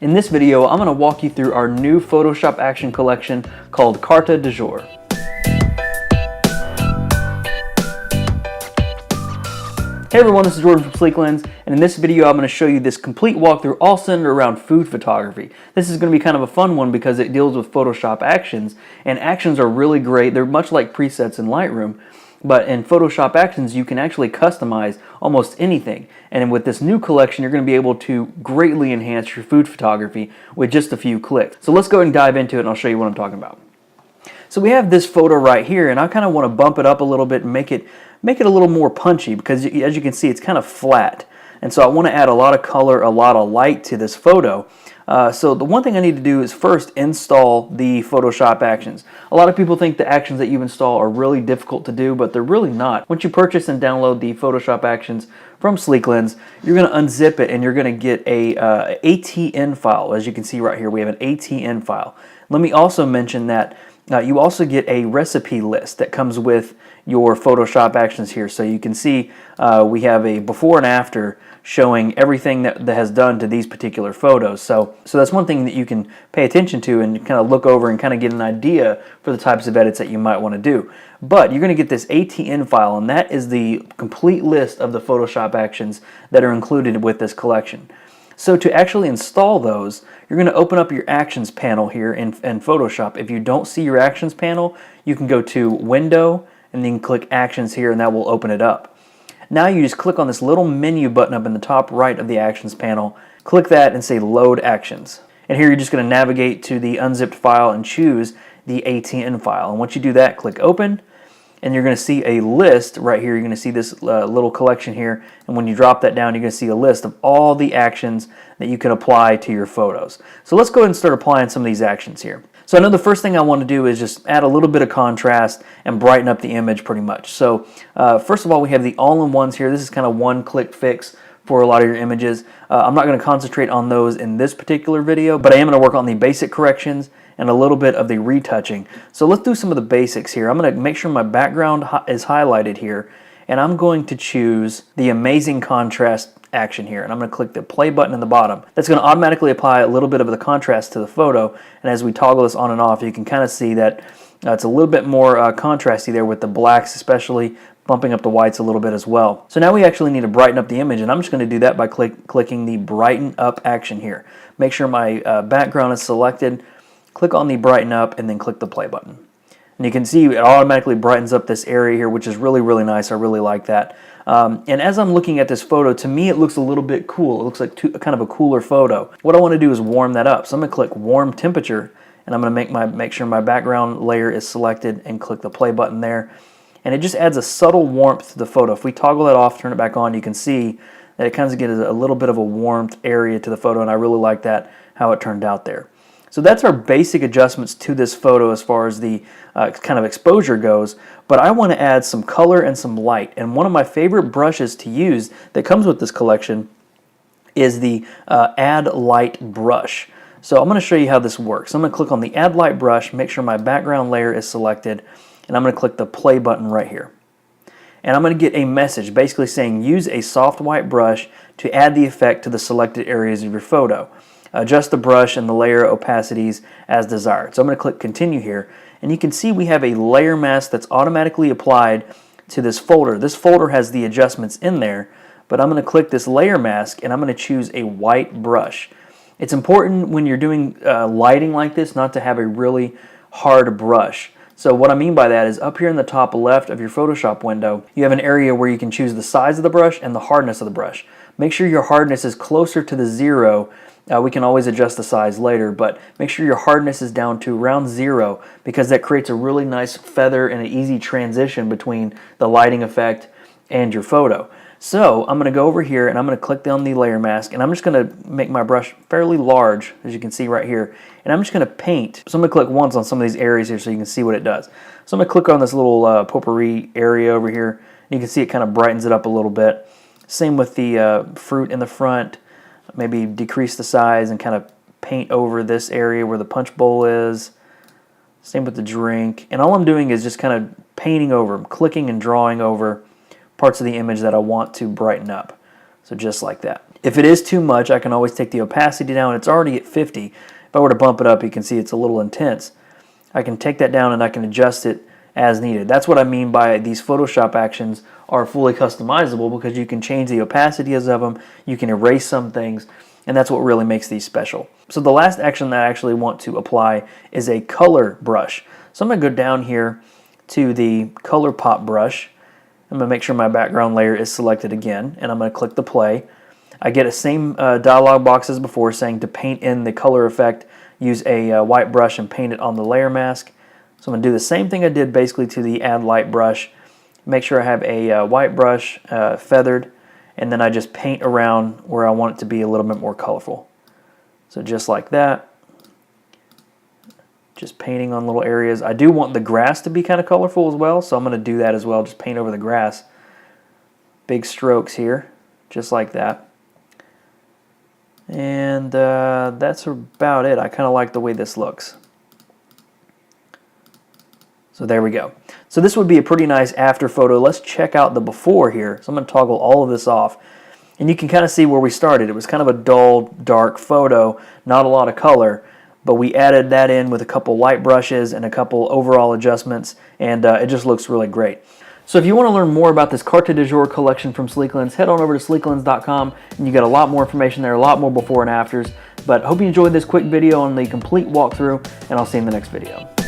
In this video, I'm going to walk you through our new Photoshop action collection called Carte Du Jour. Hey everyone, this is Jordan from Sleeklens, and in this video I'm going to show you this complete walkthrough all centered around food photography. This is going to be kind of a fun one because it deals with Photoshop actions, and actions are really great. They're much like presets in Lightroom, but in Photoshop actions you can actually customize almost anything. And with this new collection you're going to be able to greatly enhance your food photography with just a few clicks. So let's go ahead and dive into it and I'll show you what I'm talking about. So we have this photo right here, and I kind of want to bump it up a little bit and make it a little more punchy because as you can see it's kind of flat. And so I want to add a lot of color, a lot of light to this photo. So the one thing I need to do is first install the Photoshop actions. A lot of people think the actions that you install are really difficult to do, but they're really not. Once you purchase and download the Photoshop actions from Sleeklens, you're going to unzip it and you're going to get a ATN file. As you can see right here, we have an ATN file. Let me also mention that you also get a recipe list that comes with your Photoshop actions here. So you can see we have a before and after showing everything that has done to these particular photos. So that's one thing that you can pay attention to and kind of look over and kind of get an idea for the types of edits that you might want to do. But you're going to get this ATN file, and that is the complete list of the Photoshop actions that are included with this collection. So to actually install those, you're going to open up your Actions panel here in Photoshop. If you don't see your Actions panel, you can go to Window and then click Actions here, and that will open it up. Now you just click on this little menu button up in the top right of the Actions panel. Click that and say Load Actions. And here you're just going to navigate to the unzipped file and choose the ATN file. And once you do that, click Open. And you're going to see a list right here. You're going to see this little collection here, and when you drop that down, you're going to see a list of all the actions that you can apply to your photos. So let's go ahead and start applying some of these actions here. So I know the first thing I want to do is just add a little bit of contrast and brighten up the image pretty much. So first of all, we have the all-in-ones here. This is kind of one-click fix for a lot of your images. I'm not going to concentrate on those in this particular video, but I am going to work on the basic corrections and a little bit of the retouching. So let's do some of the basics here. I'm going to make sure my background is highlighted here, and I'm going to choose the Amazing Contrast action here, and I'm going to click the play button in the bottom. That's going to automatically apply a little bit of the contrast to the photo, and as we toggle this on and off, you can kind of see that it's a little bit more contrasty there with the blacks, especially bumping up the whites a little bit as well. So now we actually need to brighten up the image, and I'm just going to do that by clicking the Brighten Up action here. Make sure my background is selected, click on the Brighten Up, and then click the play button. And you can see it automatically brightens up this area here, which is really, really nice. I really like that. And as I'm looking at this photo, to me it looks a little bit cool. It looks like kind of a cooler photo. What I want to do is warm that up. So I'm going to click Warm Temperature, and I'm going to make sure my background layer is selected and click the play button there. And it just adds a subtle warmth to the photo. If we toggle that off, turn it back on, you can see that it kind of gives a little bit of a warmth area to the photo, and I really like that, how it turned out there. So that's our basic adjustments to this photo as far as the kind of exposure goes, but I want to add some color and some light. And one of my favorite brushes to use that comes with this collection is the Add Light brush. So I'm going to show you how this works. I'm going to click on the Add Light brush, make sure my background layer is selected, and I'm going to click the play button right here. And I'm going to get a message basically saying use a soft white brush to add the effect to the selected areas of your photo. Adjust the brush and the layer opacities as desired. So I'm going to click Continue here, and you can see we have a layer mask that's automatically applied to this folder. This folder has the adjustments in there, but I'm going to click this layer mask and I'm going to choose a white brush. It's important when you're doing lighting like this not to have a really hard brush. So what I mean by that is up here in the top left of your Photoshop window, you have an area where you can choose the size of the brush and the hardness of the brush. Make sure your hardness is closer to the 0. We can always adjust the size later, but make sure your hardness is down to around 0 because that creates a really nice feather and an easy transition between the lighting effect and your photo. So I'm going to go over here and I'm going to click on the layer mask, and I'm just going to make my brush fairly large, as you can see right here, and I'm just going to paint. So I'm going to click once on some of these areas here so you can see what it does. So I'm going to click on this little potpourri area over here, and you can see it kind of brightens it up a little bit. Same with the fruit in the front. Maybe decrease the size and kind of paint over this area where the punch bowl is. Same with the drink. And all I'm doing is just kind of painting over, clicking and drawing over parts of the image that I want to brighten up. So just like that. If it is too much, I can always take the opacity down. It's already at 50. If I were to bump it up, you can see it's a little intense. I can take that down and I can adjust it as needed. That's what I mean by these Photoshop actions are fully customizable, because you can change the opacities of them, you can erase some things, and that's what really makes these special. So the last action that I actually want to apply is a color brush. So I'm going to go down here to the color pop brush. I'm going to make sure my background layer is selected again, and I'm going to click the play. I get a same dialog box as before saying to paint in the color effect, use a white brush and paint it on the layer mask. So I'm going to do the same thing I did basically to the add light brush. Make sure I have a white brush feathered, and then I just paint around where I want it to be a little bit more colorful. So just like that. Just painting on little areas. I do want the grass to be kind of colorful as well, so I'm going to do that as well. Just paint over the grass. Big strokes here, just like that. And that's about it. I kind of like the way this looks. So there we go. So this would be a pretty nice after photo. Let's check out the before here. So I'm going to toggle all of this off. And you can kind of see where we started. It was kind of a dull, dark photo, not a lot of color. But we added that in with a couple light brushes and a couple overall adjustments, and it just looks really great. So if you want to learn more about this Carte Du Jour collection from Sleeklens, head on over to sleeklens.com, and you get a lot more information there, a lot more before and afters. But hope you enjoyed this quick video on the complete walkthrough, and I'll see you in the next video.